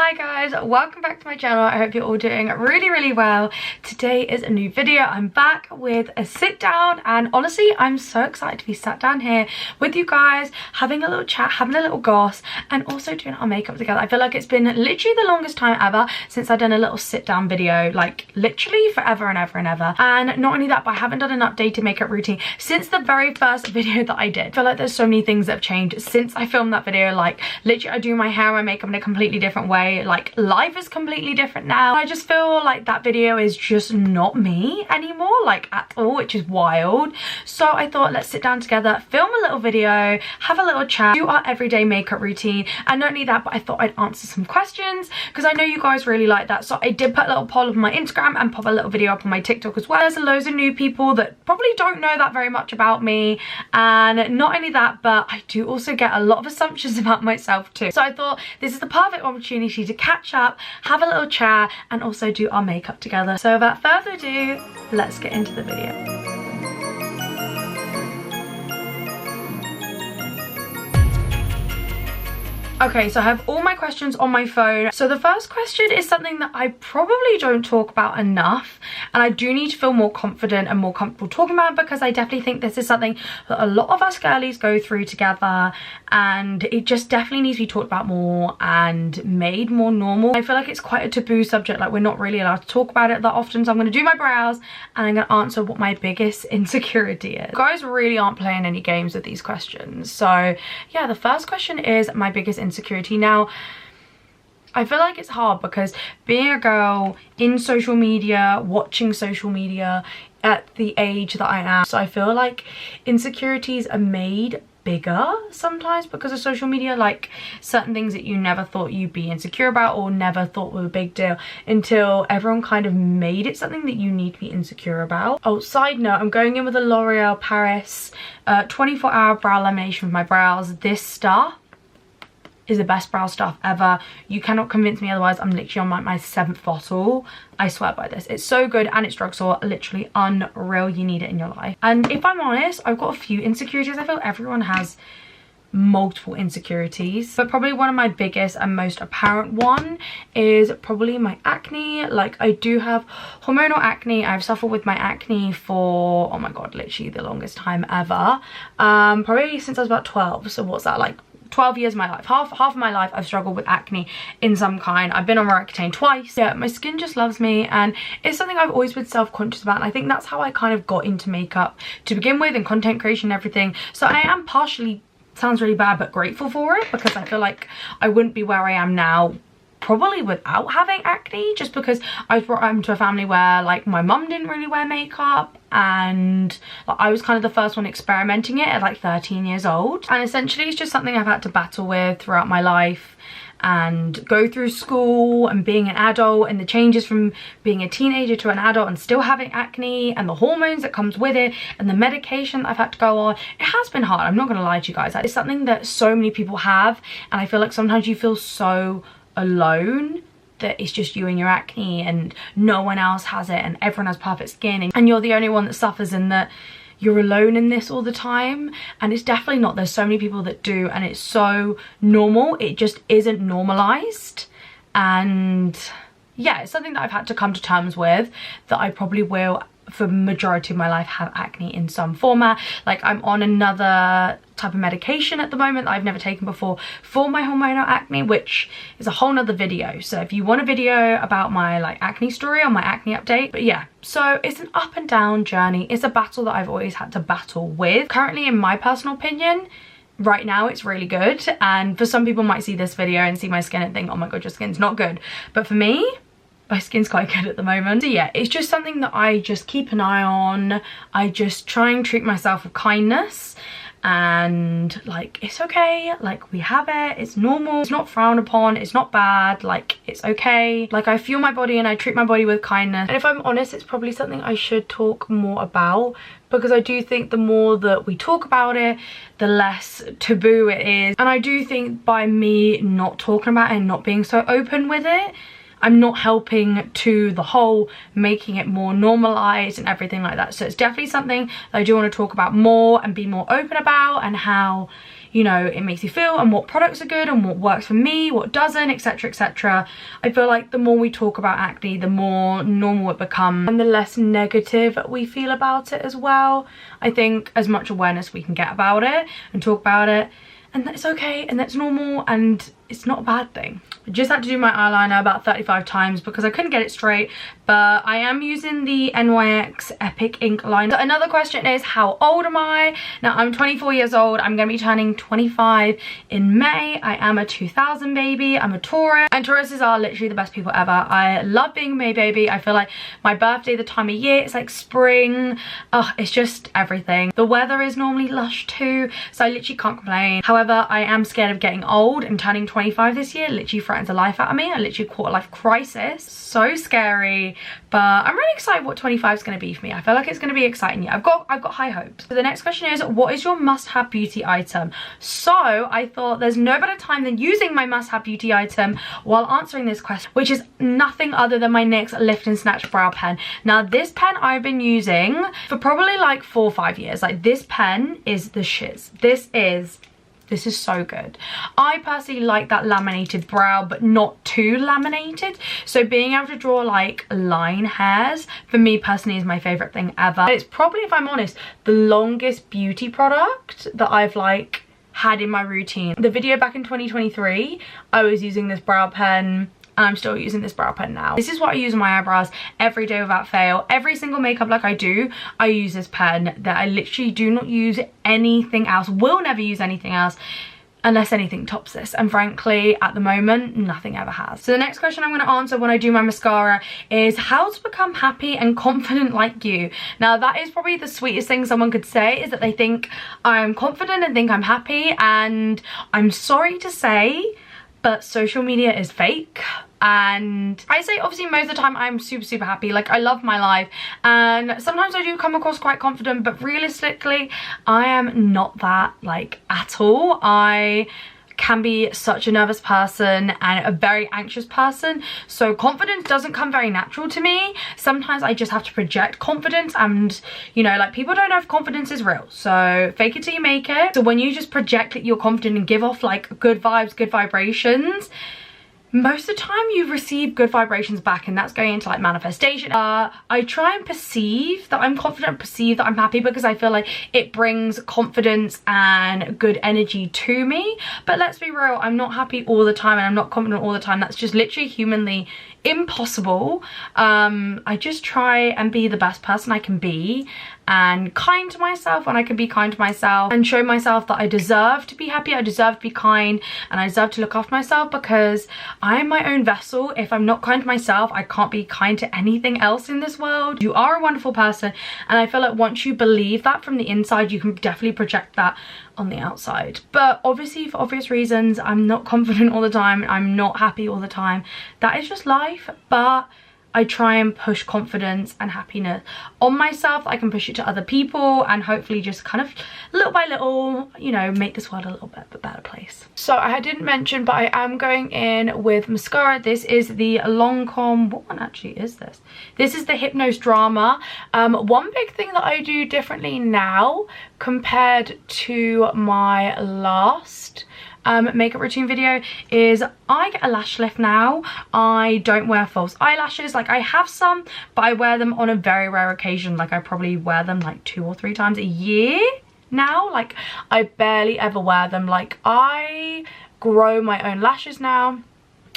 Hi guys, welcome back to my channel. I hope you're all doing really well. Today is a new video. I'm back with a sit down, and honestly I'm so excited to be sat down here with you guys, having a little chat, having a little goss, and also doing our makeup together. I feel like it's been literally the longest time ever since I've done a little sit down video, like literally forever and ever and ever. And not only that, but I haven't done an updated makeup routine since the very first video that I did. I feel like there's so many things that have changed since I filmed that video. Like literally I do my hair and my makeup in a completely different way. Like life is completely different now. I just feel like that video is just not me anymore, like at all, which is wild. So I thought, let's sit down together, film a little video, have a little chat, do our everyday makeup routine. And not only that, but I thought I'd answer some questions because I know you guys really like that. So I did put a little poll on my Instagram and pop a little video up on my TikTok as well. There's loads of new people that probably don't know that very much about me, and not only that, but I do also get a lot of assumptions about myself too. So I thought this is the perfect opportunity to catch up, have a little chat, and also do our makeup together. So without further ado, let's get into the video. Okay, so I have all my questions on my phone. So the first question is something that I probably don't talk about enough, and I do need to feel more confident and more comfortable talking about it, because I definitely think this is something that a lot of us girlies go through together, and it just definitely needs to be talked about more and made more normal. I feel like it's quite a taboo subject, like we're not really allowed to talk about it that often. So I'm going to do my brows and I'm going to answer what my biggest insecurity is. You guys really aren't playing any games with these questions. So yeah, the first question is my biggest insecurity. Now I feel like it's hard because being a girl in social media, watching social media at the age that I am, so I feel like insecurities are made bigger sometimes because of social media. Like certain things that you never thought you'd be insecure about or never thought were a big deal until everyone kind of made it something that you need to be insecure about. Oh, side note, I'm going in with a L'Oreal Paris 24-hour brow lamination for my brows. This stuff is the best brow stuff ever. You cannot convince me otherwise. I'm literally on my 7th bottle. I swear by this. It's so good, and it's drugstore, literally unreal. You need it in your life. And if I'm honest, I've got a few insecurities. I feel everyone has multiple insecurities, but probably one of my biggest and most apparent one is probably my acne. Like I do have hormonal acne. I've suffered with my acne for, oh my god, literally the longest time ever. Probably since I was about 12. So what's that, like 12 years of my life, half of my life I've struggled with acne in some kind. I've been on Roaccutane twice. Yeah, my skin just loves me, and it's something I've always been self-conscious about, and I think that's how I kind of got into makeup to begin with, and content creation and everything. So I am partially, sounds really bad, but grateful for it, because I feel like I wouldn't be where I am now probably without having acne, just because I was brought up into a family where like my mum didn't really wear makeup, and like, I was kind of the first one experimenting it at like 13 years old. And essentially it's just something I've had to battle with throughout my life and go through school and being an adult, and the changes from being a teenager to an adult and still having acne, and the hormones that comes with it, and the medication that I've had to go on. It has been hard, I'm not gonna lie to you guys. It's something that so many people have, and I feel like sometimes you feel so alone that it's just you and your acne and no one else has it, and everyone has perfect skin, and you're the only one that suffers, and that you're alone in this all the time. And it's definitely not. There's so many people that do, and it's so normal. It just isn't normalized. And yeah, it's something that I've had to come to terms with, that I probably will for the majority of my life have acne in some format. Like I'm on another type of medication at the moment that I've never taken before for my hormonal acne, which is a whole nother video. So if you want a video about my like acne story or my acne update. But yeah, so it's an up and down journey. It's a battle that I've always had to battle with. Currently, in my personal opinion, right now it's really good, and for some people might see this video and see my skin and think, oh my god, your skin's not good. But for me, my skin's quite good at the moment. So yeah, it's just something that I just keep an eye on. I just try and treat myself with kindness, and like it's okay, like we have it, it's normal, it's not frowned upon, it's not bad, like it's okay. Like I feel my body and I treat my body with kindness. And if I'm honest, it's probably something I should talk more about, because I do think the more that we talk about it, the less taboo it is. And I do think by me not talking about it and not being so open with it, I'm not helping to the whole making it more normalized and everything like that. So it's definitely something that I do want to talk about more and be more open about, and how, you know, it makes you feel and what products are good and what works for me, what doesn't, etc, etc. I feel like the more we talk about acne, the more normal it becomes and the less negative we feel about it as well. I think as much awareness we can get about it and talk about it, and that's okay and that's normal and it's not a bad thing. I just had to do my eyeliner about 35 times because I couldn't get it straight, but I am using the NYX Epic Ink liner. So another question is, how old am I? Now, I'm 24 years old. I'm going to be turning 25 in May. I am a 2000 baby. I'm a Taurus, and Tauruses are literally the best people ever. I love being a May baby. I feel like my birthday, the time of year, it's like spring. Oh, it's just everything. The weather is normally lush too, so I literally can't complain. However, I am scared of getting old, and turning 25 this year literally threatens the life out of me. I literally caught a life crisis. So scary, but I'm really excited what 25 is going to be for me. I feel like it's going to be exciting. Yeah, I've got high hopes. So the next question is, what is your must-have beauty item? So I thought there's no better time than using my must-have beauty item while answering this question, which is nothing other than my NYX Lift and Snatch brow pen. Now, this pen I've been using for probably like 4 or 5 years. Like, this pen is the shiz. This is so good. I personally like that laminated brow, but not too laminated. So being able to draw like line hairs, for me personally, is my favorite thing ever. It's probably, if I'm honest, the longest beauty product that I've like had in my routine. The video back in 2023, I was using this brow pen, and I'm still using this brow pen now. This is what I use on my eyebrows every day without fail. Every single makeup look I do, I use this pen. That I literally do not use anything else, will never use anything else unless anything tops this, and frankly at the moment nothing ever has. So the next question I'm going to answer when I do my mascara is how to become happy and confident like you. Now, that is probably the sweetest thing someone could say, is that they think I'm confident and think I'm happy, and I'm sorry to say, but social media is fake. And I say obviously most of the time I'm super happy, like I love my life, and sometimes I do come across quite confident, but realistically I am not that, like, at all. I can be such a nervous person and a very anxious person, so confidence doesn't come very natural to me. Sometimes I just have to project confidence, and you know, like, people don't know if confidence is real, so fake it till you make it. So when you just project that you're confident and give off like good vibes, good vibrations, most of the time you receive good vibrations back, and that's going into like manifestation. I try and perceive that I'm confident, perceive that I'm happy, because I feel like it brings confidence and good energy to me. But let's be real, I'm not happy all the time and I'm not confident all the time. That's just literally humanly impossible. I just try and be the best person I can be, and kind to myself when I can be kind to myself, and show myself that I deserve to be happy, I deserve to be kind, and I deserve to look after myself, because I am my own vessel. If I'm not kind to myself, I can't be kind to anything else in this world. You are a wonderful person, and I feel like once you believe that from the inside, you can definitely project that on the outside. But obviously, for obvious reasons, I'm not confident all the time, I'm not happy all the time. That is just life, but I try and push confidence and happiness on myself. I can push it to other people, and hopefully just kind of little by little, you know, make this world a little bit of a better place. So I didn't mention, but I am going in with mascara. This is the Lancome. What one actually is this? This is the Hypnose Drama. One big thing that I do differently now compared to my last makeup routine video is I get a lash lift now. I don't wear false eyelashes. Like, I have some, but I wear them on a very rare occasion. Like, I probably wear them like 2 or 3 times a year now. Like, I barely ever wear them. Like, I grow my own lashes now.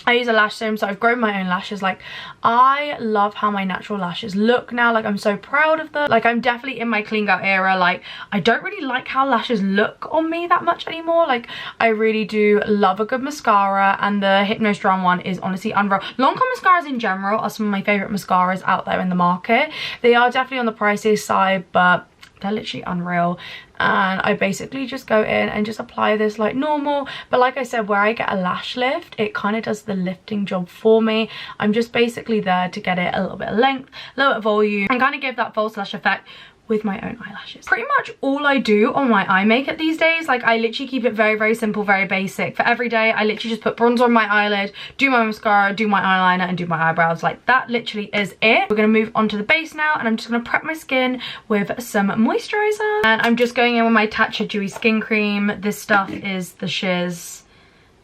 I use a lash serum, so I've grown my own lashes. Like, I love how my natural lashes look now. Like, I'm so proud of them. Like, I'm definitely in my clean girl era. Like, I don't really like how lashes look on me that much anymore. Like, I really do love a good mascara, and the Hypnose Drama one is honestly unreal. Lancome mascaras in general are some of my favorite mascaras out there in the market. They are definitely on the pricey side, but they're literally unreal. And I basically just go in and just apply this like normal, but like I said, where I get a lash lift, it kind of does the lifting job for me. I'm just basically there to get it a little bit of length, a little bit of volume, and kind of give that false lash effect with my own eyelashes. Pretty much all I do on my eye makeup these days, like I literally keep it very, very simple, very basic. For every day, I literally just put bronzer on my eyelid, do my mascara, do my eyeliner, and do my eyebrows. Like that literally is it. We're gonna move on to the base now, and I'm just gonna prep my skin with some moisturizer. And I'm just going in with my Tatcha Dewy Skin Cream. This stuff is the Shiz,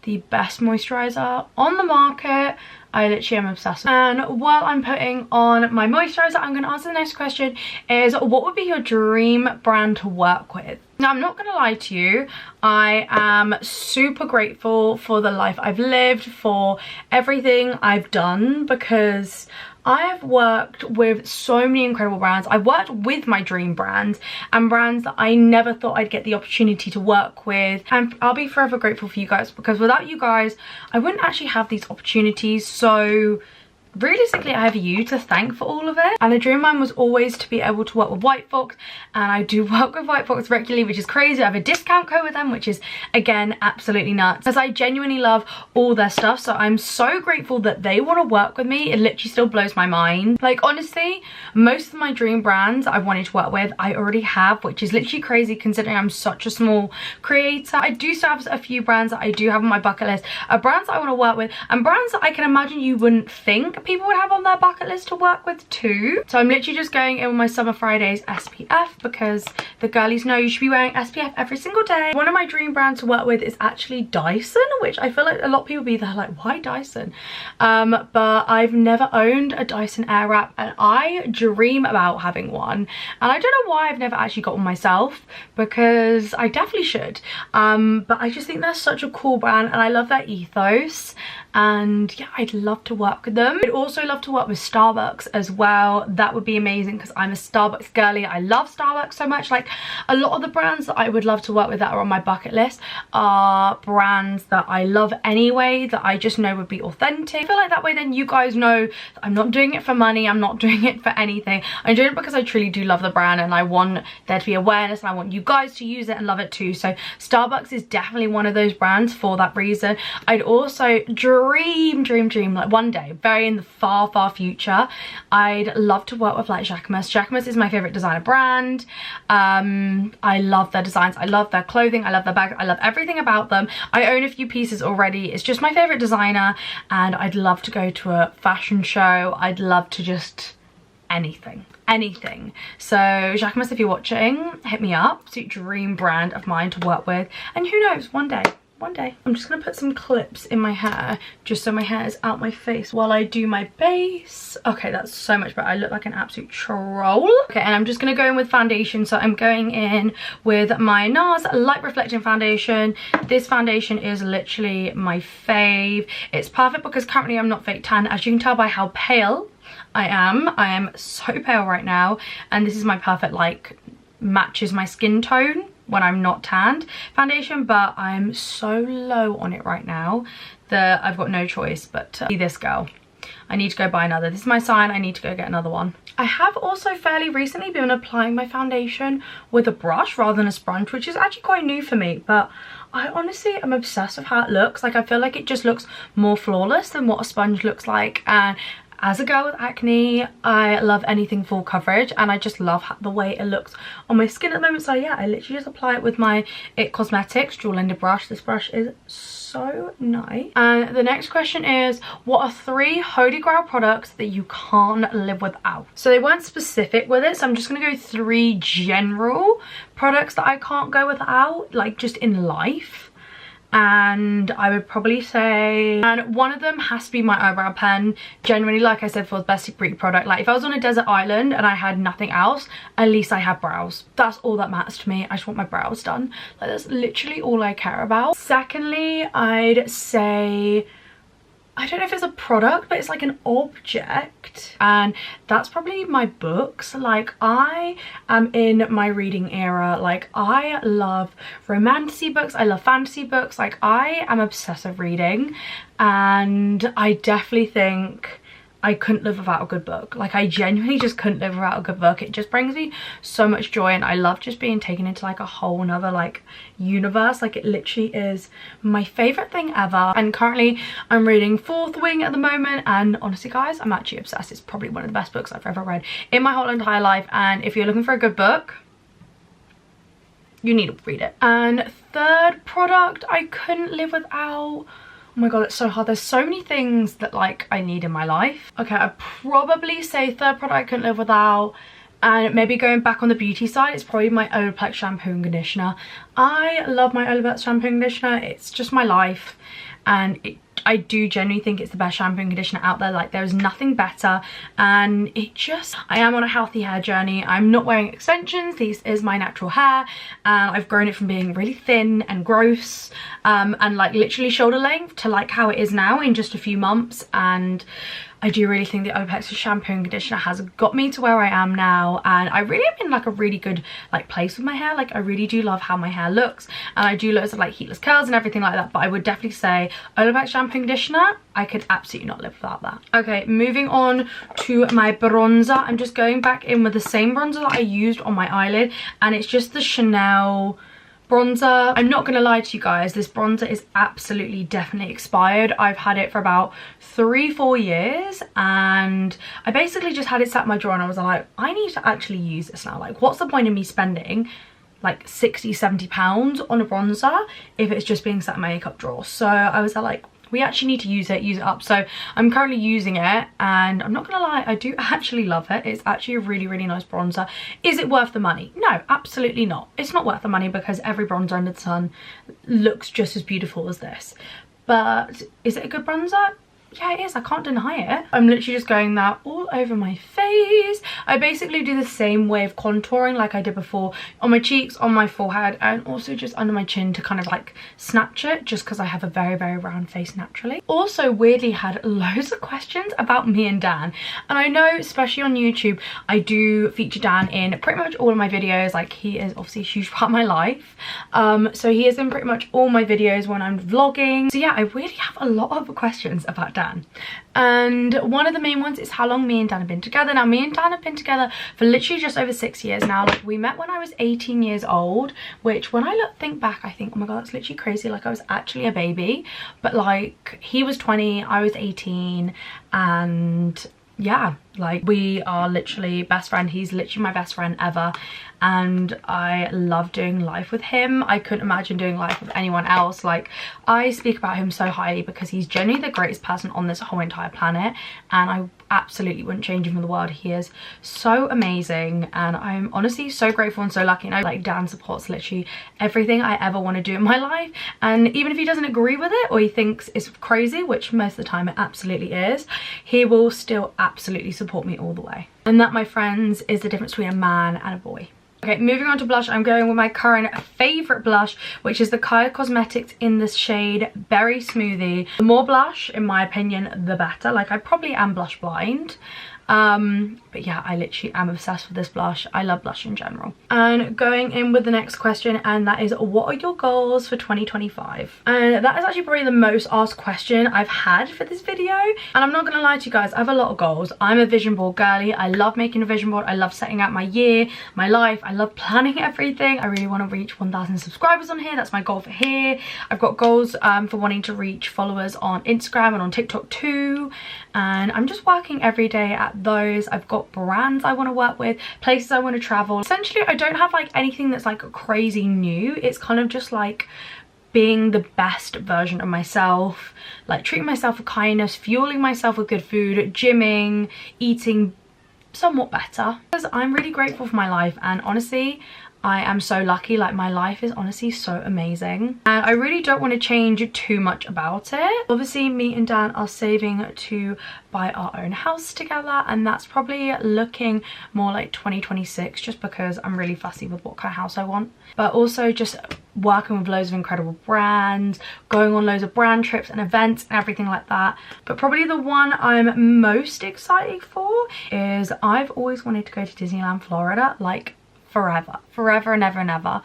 the best moisturizer on the market. I literally am obsessed with it. And while I'm putting on my moisturizer, I'm going to answer the next question is, what would be your dream brand to work with? Now, I'm not going to lie to you. I am super grateful for the life I've lived, for everything I've done, because I've worked with so many incredible brands. I've worked with my dream brands and brands that I never thought I'd get the opportunity to work with. And I'll be forever grateful for you guys, because without you guys, I wouldn't actually have these opportunities. So realistically, I have you to thank for all of it. And a dream of mine was always to be able to work with White Fox, and I do work with White Fox regularly, which is crazy. I have a discount code with them, which is again absolutely nuts, because I genuinely love all their stuff. So I'm so grateful that they want to work with me. It literally still blows my mind. Like honestly, most of my dream brands I wanted to work with I already have, which is literally crazy considering I'm such a small creator. I do still have a few brands that I do have on my bucket list, brands that I want to work with, and brands that I can imagine you wouldn't think people would have on their bucket list to work with too. So I'm literally just going in with my Summer Fridays SPF, because the girlies know you should be wearing SPF every single day. One of my dream brands to work with is actually Dyson, which I feel like a lot of people be there like, why Dyson? But I've never owned a Dyson Airwrap, and I dream about having one. And I don't know why I've never actually got one myself, because I definitely should. But I just think they're such a cool brand, and I love their ethos. And yeah, I'd love to work with them. I'd also love to work with Starbucks as well. That would be amazing, because I'm a Starbucks girly. I love Starbucks so much. Like a lot of the brands that I would love to work with that are on my bucket list are brands that I love anyway, that I just know would be authentic. I feel like that way then you guys know that I'm not doing it for money, I'm not doing it for anything. I'm doing it because I truly do love the brand, and I want there to be awareness, and I want you guys to use it and love it too. So Starbucks is definitely one of those brands for that reason. I'd also dream like one day, very in the far future, I'd love to work with like Jacquemus. Jacquemus is my favorite designer brand. I love their designs, I love their clothing, I love their bags, I love everything about them. I own a few pieces already. It's just my favorite designer, and I'd love to go to a fashion show. I'd love to just anything. So Jacquemus, if you're watching, hit me up. Absolute dream brand of mine to work with, and who knows, one day. I'm just gonna put some clips in my hair just so my hair is out my face while I do my base. Okay, that's so much better. I look like an absolute troll. Okay, and I'm just gonna go in with foundation. So I'm going in with my NARS Light Reflecting Foundation. This foundation is literally my fave. It's perfect because currently I'm not fake tan, as you can tell by how pale I am. I am so pale right now, and this is my perfect, like, matches my skin tone when I'm not tanned foundation, but I'm so low on it right now that I've got no choice but to be this girl. I need to go buy another. This is my sign, I need to go get another one. I have also fairly recently been applying my foundation with a brush rather than a sponge, which is actually quite new for me, but I honestly am obsessed with how it looks. Like I feel like it just looks more flawless than what a sponge looks like. And as a girl with acne, I love anything full coverage, and I just love the way it looks on my skin at the moment. So yeah, I literally just apply it with my IT Cosmetics dual-ended brush. This brush is so nice. And the next question is, what are 3 holy grail products that you can't live without? So they weren't specific with it, so I'm just gonna go 3 general products that I can't go without, like just in life. And I would probably say, and one of them has to be my eyebrow pen. Generally, like I said, for the best secret product, like if I was on a desert island and I had nothing else, at least I have brows. That's all that matters to me. I just want my brows done. Like that's literally all I care about. Secondly, I'd say, I don't know if it's a product, but it's like an object, and that's probably my books. Like I am in my reading era. Like I love romantasy books, I love fantasy books. Like I am obsessive reading, and I definitely think I couldn't live without a good book. Like, I genuinely just couldn't live without a good book. It just brings me so much joy, and I love just being taken into like a whole nother like universe. Like, it literally is my favorite thing ever. And currently I'm reading Fourth Wing at the moment, and honestly guys, I'm actually obsessed. It's probably one of the best books I've ever read in my whole entire life, and if you're looking for a good book, you need to read it. And third product I couldn't live without, oh my god, it's so hard. There's so many things that like I need in my life. Okay, I'd probably say third product I couldn't live without, and maybe going back on the beauty side, it's probably my Olaplex shampoo and conditioner. I love my Olaplex shampoo and conditioner. It's just my life, and I do genuinely think it's the best shampoo and conditioner out there. Like, there's nothing better, and I am on a healthy hair journey. I'm not wearing extensions. This is my natural hair, and I've grown it from being really thin and gross and like literally shoulder length to like how it is now in just a few months. And I do really think the Olaplex shampoo and conditioner has got me to where I am now, and I really am in like a really good like place with my hair. Like, I really do love how my hair looks, and I do loads of like heatless curls and everything like that, but I would definitely say Olaplex shampoo and conditioner, I could absolutely not live without that. Okay, moving on to my bronzer. I'm just going back in with the same bronzer that I used on my eyelid, and it's just the Chanel bronzer. I'm not gonna lie to you guys, this bronzer is absolutely definitely expired. I've had it for about 3-4 years, and I basically just had it sat in my drawer, and I was like, I need to actually use this now. Like, what's the point of me spending like 60-70 pounds on a bronzer if it's just being sat in my makeup drawer? So I was like, we actually need to use it up. So I'm currently using it, and I'm not gonna lie, I do actually love it. It's actually a really, really nice bronzer. Is it worth the money? No, absolutely not. It's not worth the money, because every bronzer under the sun looks just as beautiful as this. But is it a good bronzer? Yeah, it is. I can't deny it. I'm literally just going that all over my face. I basically do the same way of contouring like I did before on my cheeks, on my forehead, and also just under my chin to kind of like snatch it, just because I have a very, very round face naturally. Also, weirdly had loads of questions about me and Dan, and I know especially on YouTube I do feature Dan in pretty much all of my videos. Like, he is obviously a huge part of my life, so he is in pretty much all my videos when I'm vlogging. So yeah, I really have a lot of questions about Dan. And one of the main ones is how long me and Dan have been together. Now, me and Dan have been together for literally just over 6 years now. Like, we met when I was 18 years old, which when I think back, I think, oh my god, that's literally crazy. Like, I was actually a baby. But like, he was 20, I was 18, and yeah, like, we are literally best friend. He's literally my best friend ever, and I love doing life with him. I couldn't imagine doing life with anyone else. Like, I speak about him so highly because he's genuinely the greatest person on this whole entire planet, and I absolutely wouldn't change him for the world. He is so amazing, and I'm honestly so grateful and so lucky. And I like, Dan supports literally everything I ever want to do in my life, and even if he doesn't agree with it or he thinks it's crazy, which most of the time it absolutely is, he will still absolutely support me all the way. And that, my friends, is the difference between a man and a boy. Okay, moving on to blush, I'm going with my current favourite blush, which is the Kaya Cosmetics in the shade Berry Smoothie. The more blush, in my opinion, the better. Like, I probably am blush blind. But yeah, I literally am obsessed with this blush. I love blush in general. And going in with the next question, and that is, what are your goals for 2025? And that is actually probably the most asked question I've had for this video, and I'm not gonna lie to you guys, I have a lot of goals. I'm a vision board girly. I love making a vision board. I love setting out my year, my life. I love planning everything. I really want to reach 1,000 subscribers on here. That's my goal for here. I've got goals for wanting to reach followers on Instagram and on TikTok too, and I'm just working every day at those. I've got brands I want to work with, places I want to travel. Essentially, I don't have like anything that's like crazy new. It's kind of just like being the best version of myself, like treating myself with kindness, fueling myself with good food, gymming, eating somewhat better. Because I'm really grateful for my life, and honestly, I am so lucky. Like, my life is honestly so amazing, and I really don't want to change too much about it. Obviously, me and Dan are saving to buy our own house together, and that's probably looking more like 2026, just because I'm really fussy with what kind of house I want. But also just working with loads of incredible brands, going on loads of brand trips and events and everything like that. But probably the one I'm most excited for is, I've always wanted to go to Disneyland Florida, like forever and ever and ever.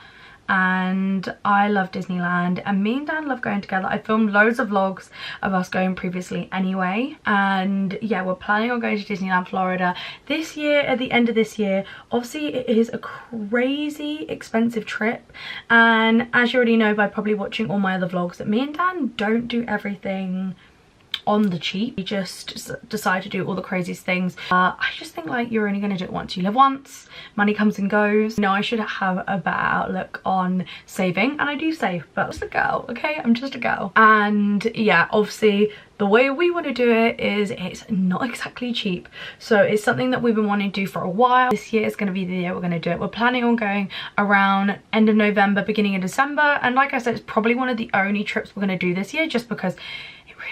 and I love Disneyland, and me and Dan love going together. I filmed loads of vlogs of us going previously anyway, and yeah, we're planning on going to Disneyland Florida this year, at the end of this year. Obviously it is a crazy expensive trip, and as you already know by probably watching all my other vlogs, that me and Dan don't do everything on the cheap. We just decide to do all the craziest things. I just think like you're only going to do it once. You live once, money comes and goes. No, I should have a better outlook on saving, and I do save, but I'm just a girl, okay? I'm just a girl. And yeah, obviously the way we want to do it is it's not exactly cheap, so it's something that we've been wanting to do for a while. This year is going to be the year we're going to do it. We're planning on going around end of November, beginning of December, and like I said, it's probably one of the only trips we're going to do this year, just because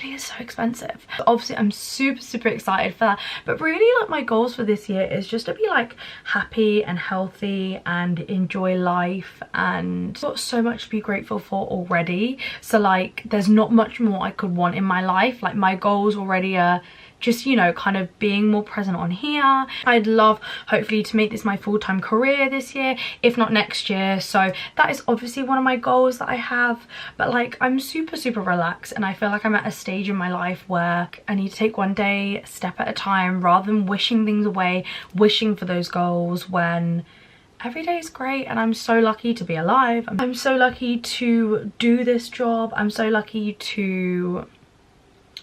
really is so expensive. Obviously I'm super excited for that, but really like my goals for this year is just to be like happy and healthy and enjoy life, and I've got so much to be grateful for already. So like there's not much more I could want in my life. Like my goals already are just, you know, kind of being more present on here. I'd love hopefully to make this my full-time career this year, if not next year. So that is obviously one of my goals that I have, but like I'm super relaxed, and I feel like I'm at a stage in my life where I need to take one day a step at a time, rather than wishing things away, wishing for those goals, when every day is great. And I'm so lucky to be alive. I'm so lucky to do this job. I'm so lucky to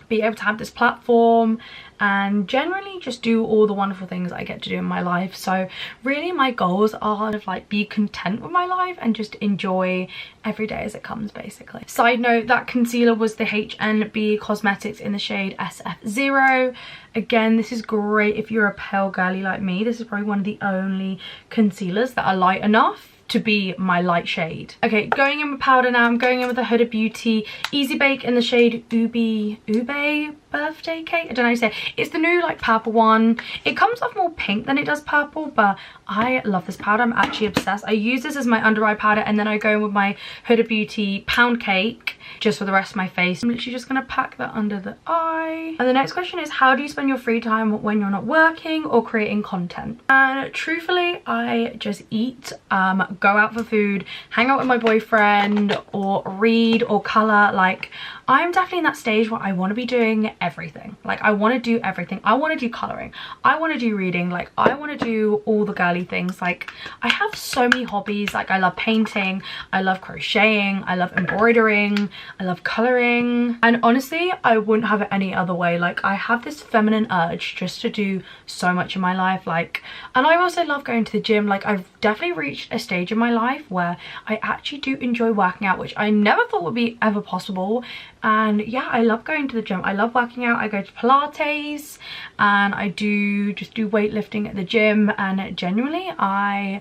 be able to have this platform and generally just do all the wonderful things I get to do in my life. So really my goals are to like be content with my life and just enjoy every day as it comes, basically. Side note, that concealer was the HNB Cosmetics in the shade SF0. Again, this is great if you're a pale girly like me. This is probably one of the only concealers that are light enough to be my light shade. Okay, going in with powder now. I'm going in with the Huda Beauty Easy Bake in the shade Ube Birthday Cake. I don't know how to say it. It's the new like purple one. It comes off more pink than it does purple, but I love this powder. I'm actually obsessed. I use this as my under eye powder, and then I go in with my Huda Beauty Pound Cake just for the rest of my face. I'm literally just gonna pack that under the eye. And the next question is, how do you spend your free time when you're not working or creating content? And truthfully, I just eat, go out for food, hang out with my boyfriend, or read or color. Like I'm definitely in that stage where I want to be doing everything. Like I want to do everything. I want to do coloring, I want to do reading, like I want to do all the girly things. Like I have so many hobbies. Like I love painting, I love crocheting, I love embroidering, I love coloring, and honestly I wouldn't have it any other way. Like I have this feminine urge just to do so much in my life. Like, and I also love going to the gym. Like I've definitely reached a stage in my life where I actually do enjoy working out, which I never thought would be ever possible. And yeah, I love going to the gym. I love working out. I go to Pilates and I do weightlifting at the gym, and genuinely I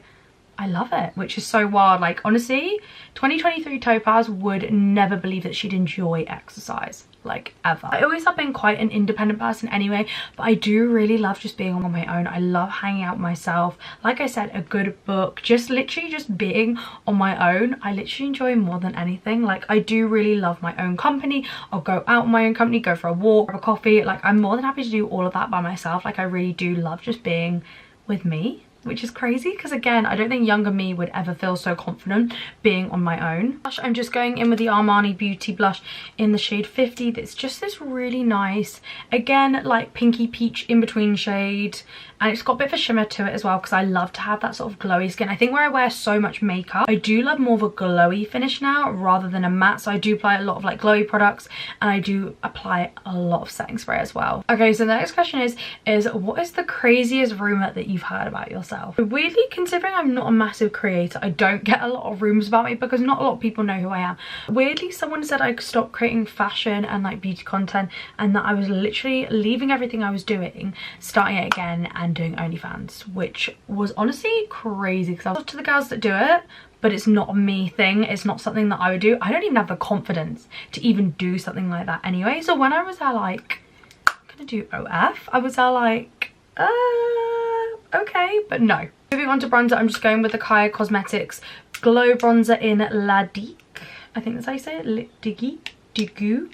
love it, which is so wild. Like honestly, 2023 Topaz would never believe that she'd enjoy exercise, like ever. I always have been quite an independent person anyway, but I do really love just being on my own. I love hanging out with myself. Like I said, a good book, just literally just being on my own, I literally enjoy more than anything. Like I do really love my own company. I'll go out in my own company, go for a walk, have a coffee. Like I'm more than happy to do all of that by myself. Like I really do love just being with me, which is crazy because again, I don't think younger me would ever feel so confident being on my own. I'm just going in with the Armani Beauty blush in the shade 50. That's just this really nice, again, like pinky peach in between shade, and it's got a bit of a shimmer to it as well because I love to have that sort of glowy skin. I think where I wear so much makeup, I do love more of a glowy finish now rather than a matte, so I do apply a lot of like glowy products, and I do apply a lot of setting spray as well. Okay, so the next question is what is the craziest rumor that you've heard about yourself? Weirdly, considering I'm not a massive creator, I don't get a lot of rumors about me because not a lot of people know who I am. Weirdly, someone said I could stop creating fashion and like beauty content, and that I was literally leaving everything I was doing, starting it again and doing OnlyFans, which was honestly crazy because I was to the girls that do it, but it's not a me thing. It's not something that I would do. I don't even have the confidence to even do something like that anyway. So when I was there like, I'm gonna do OF, I was there like, okay, but no. Moving on to bronzer, I'm just going with the Kaya Cosmetics Glow Bronzer in La Digue. I think that's how you say it, Digue,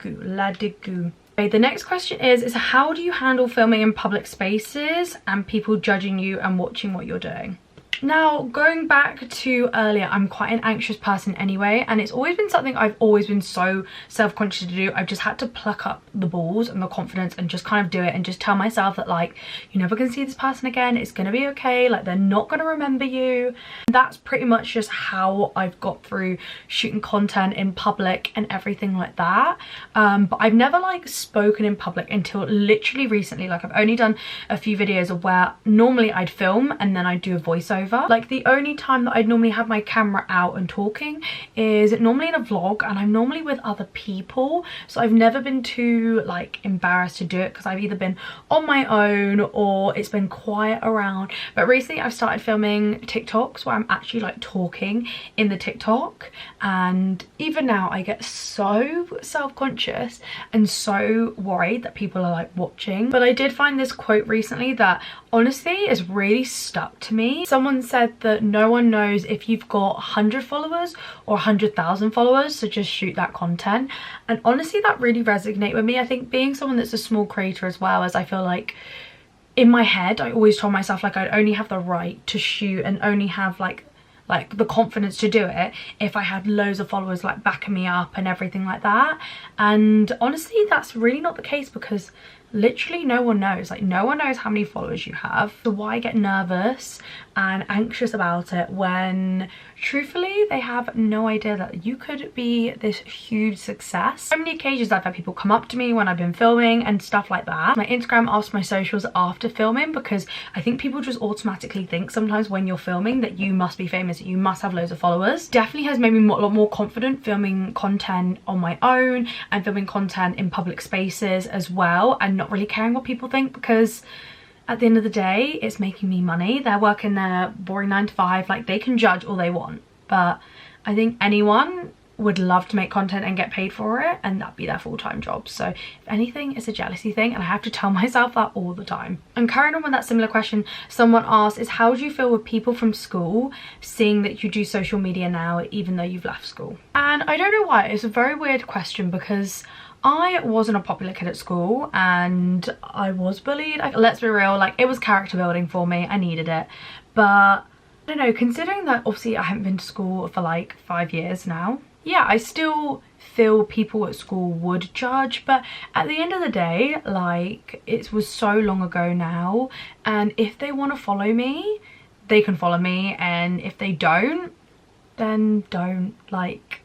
La Digue. Okay, the next question is how do you handle filming in public spaces and people judging you and watching what you're doing? Now, going back to earlier, I'm quite an anxious person anyway, and it's always been something I've always been so self-conscious to do. I've just had to pluck up the balls and the confidence and just kind of do it and just tell myself that, like, you're never gonna see this person again, it's gonna be okay, like, they're not gonna remember you. That's pretty much just how I've got through shooting content in public and everything like that. But I've never, like, spoken in public until literally recently. Like, I've only done a few videos of where normally I'd film and then I'd do a voiceover. Like, the only time that I'd normally have my camera out and talking is normally in a vlog, and I'm normally with other people, so I've never been too, like, embarrassed to do it because I've either been on my own or it's been quiet around. But recently I've started filming TikToks where I'm actually, like, talking in the TikTok, and even now I get so self-conscious and so worried that people are, like, watching. But I did find this quote recently that honestly is really stuck to me. Someone said that no one knows if you've got 100 followers or 100,000 followers, so just shoot that content. And honestly, that really resonated with me. I think being someone that's a small creator as well, as I feel like in my head I always told myself, like, I'd only have the right to shoot and only have like the confidence to do it if I had loads of followers, like, backing me up and everything like that. And honestly, that's really not the case, because literally no one knows. Like, no one knows how many followers you have. So why get nervous and anxious about it when truthfully they have no idea that you could be this huge success? So many occasions I've had people come up to me when I've been filming and stuff like that. My Instagram asks my socials after filming, because I think people just automatically think sometimes when you're filming that you must be famous, that you must have loads of followers. Definitely has made me a lot more confident filming content on my own and filming content in public spaces as well, and not really caring what people think, because at the end of the day it's making me money. They're working their boring 9 to 5, like, they can judge all they want, but I think anyone would love to make content and get paid for it, and that'd be their full-time job. So if anything, it's a jealousy thing, and I have to tell myself that all the time. And carrying on with that similar question, someone asked is, how do you feel with people from school seeing that you do social media now even though you've left school? And I don't know why, it's a very weird question, because I wasn't a popular kid at school and I was bullied. Like, let's be real, like, it was character building for me, I needed it. But I don't know, considering that obviously I haven't been to school for like 5 years now, yeah, I still feel people at school would judge, but at the end of the day, like, it was so long ago now, and if they want to follow me, they can follow me, and if they don't, then don't. Like,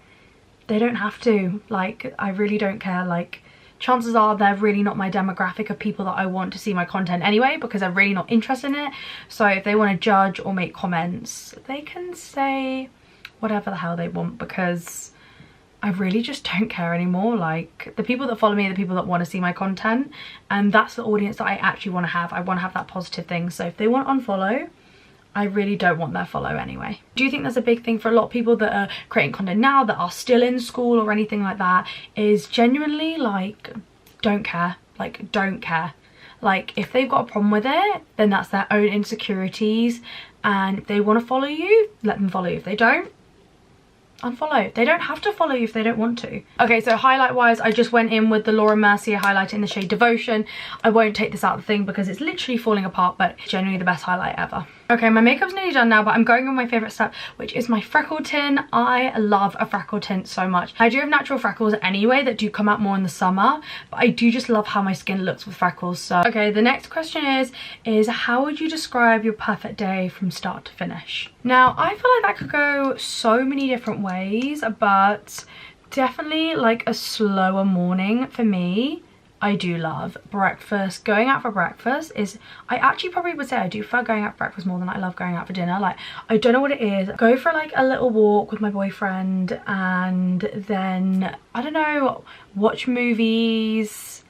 they don't have to. Like, I really don't care. Like, chances are they're really not my demographic of people that I want to see my content anyway, because they're really not interested in it. So if they want to judge or make comments, they can say whatever the hell they want, because I really just don't care anymore. Like, the people that follow me are the people that want to see my content, and that's the audience that I actually want to have. I want to have that positive thing. So if they want to unfollow, I really don't want their follow anyway. Do you think that's a big thing for a lot of people that are creating content now, that are still in school or anything like that, is genuinely, like, don't care. Like, don't care. Like, if they've got a problem with it, then that's their own insecurities, and if they want to follow you, let them follow you. If they don't, unfollow. They don't have to follow you if they don't want to. Okay, so highlight wise, I just went in with the Laura Mercier highlighter in the shade Devotion. I won't take this out of the thing because it's literally falling apart, but genuinely the best highlight ever. Okay, my makeup's nearly done now, but I'm going on my favourite step, which is my freckle tint. I love a freckle tint so much. I do have natural freckles anyway that do come out more in the summer, but I do just love how my skin looks with freckles. So, okay, the next question is how would you describe your perfect day from start to finish? Now, I feel like that could go so many different ways, but definitely like a slower morning for me. I do love breakfast. Going out for breakfast is, I actually probably would say I do prefer going out for breakfast more than I love going out for dinner. Like, I don't know what it is. Go for like a little walk with my boyfriend and then, I don't know, watch movies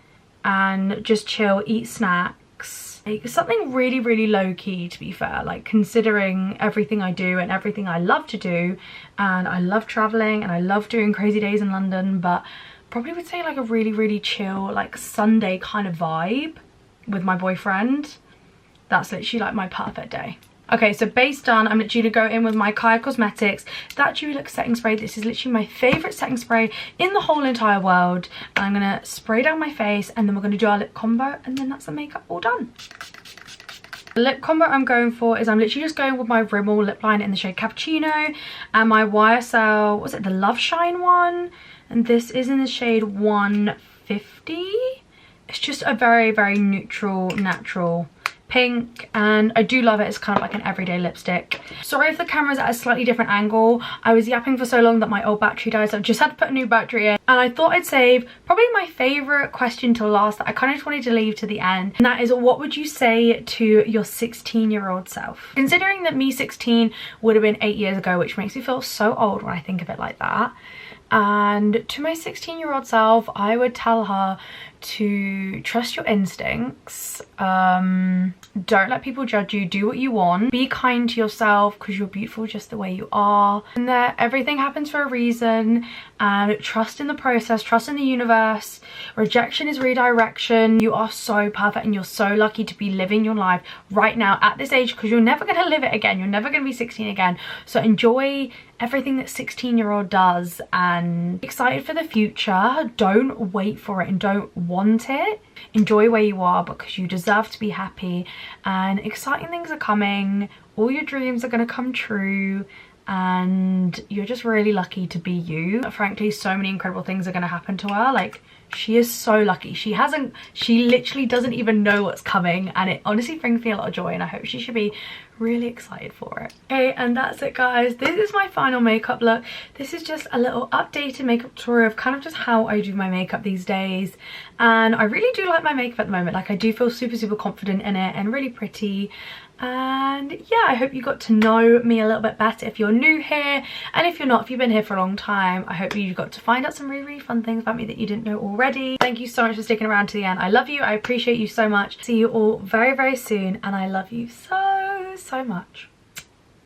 and just chill, eat snacks. Like, something really, really low-key, to be fair, like, considering everything I do and everything I love to do. And I love traveling and I love doing crazy days in London, but probably would say like a really, really chill, like Sunday kind of vibe with my boyfriend. That's literally like my perfect day. Okay, so base done. I'm literally gonna go in with my Kaya Cosmetics That Dewy Look setting spray. This is literally my favorite setting spray in the whole entire world. And I'm gonna spray down my face, and then we're gonna do our lip combo, and then that's the makeup all done. The lip combo I'm going for is I'm literally just going with my Rimmel lip liner in the shade Cappuccino and my YSL, was it the Love Shine one? And this is in the shade 150. It's just a very, very neutral, natural pink, and I do love it. It's kind of like an everyday lipstick. Sorry if the camera's at a slightly different angle. I was yapping for so long that my old battery died, so I just had to put a new battery in. And I thought I'd save probably my favourite question till last that I kind of just wanted to leave to the end. And that is, what would you say to your 16-year-old self? Considering that me 16 would have been 8 years ago, which makes me feel so old when I think of it like that. And to my 16-year-old self, I would tell her to trust your instincts. Don't let people judge you. Do what you want. Be kind to yourself because you're beautiful just the way you are. And that everything happens for a reason. And trust in the process. Trust in the universe. Rejection is redirection. You are so perfect and you're so lucky to be living your life right now at this age, because you're never going to live it again. You're never going to be 16 again. So enjoy everything that 16-year-old does and excited for the future. Don't wait for it and don't want it. Enjoy where you are because you deserve to be happy, and exciting things are coming. All your dreams are going to come true, and you're just really lucky to be you. Frankly, so many incredible things are going to happen to her. Like, she is so lucky. She literally doesn't even know what's coming, and it honestly brings me a lot of joy, and I hope she should be really excited for it. Okay, and that's it, guys. This is my final makeup look. This is just a little updated makeup tutorial of kind of just how I do my makeup these days, and I really do like my makeup at the moment. Like, I do feel super confident in it and really pretty. And yeah, I hope you got to know me a little bit better if you're new here, and if you're not, if you've been here for a long time, I hope you got to find out some really fun things about me that you didn't know already. Thank you so much for sticking around to the end. I love you. I appreciate you so much. See you all very soon, and I love you so much.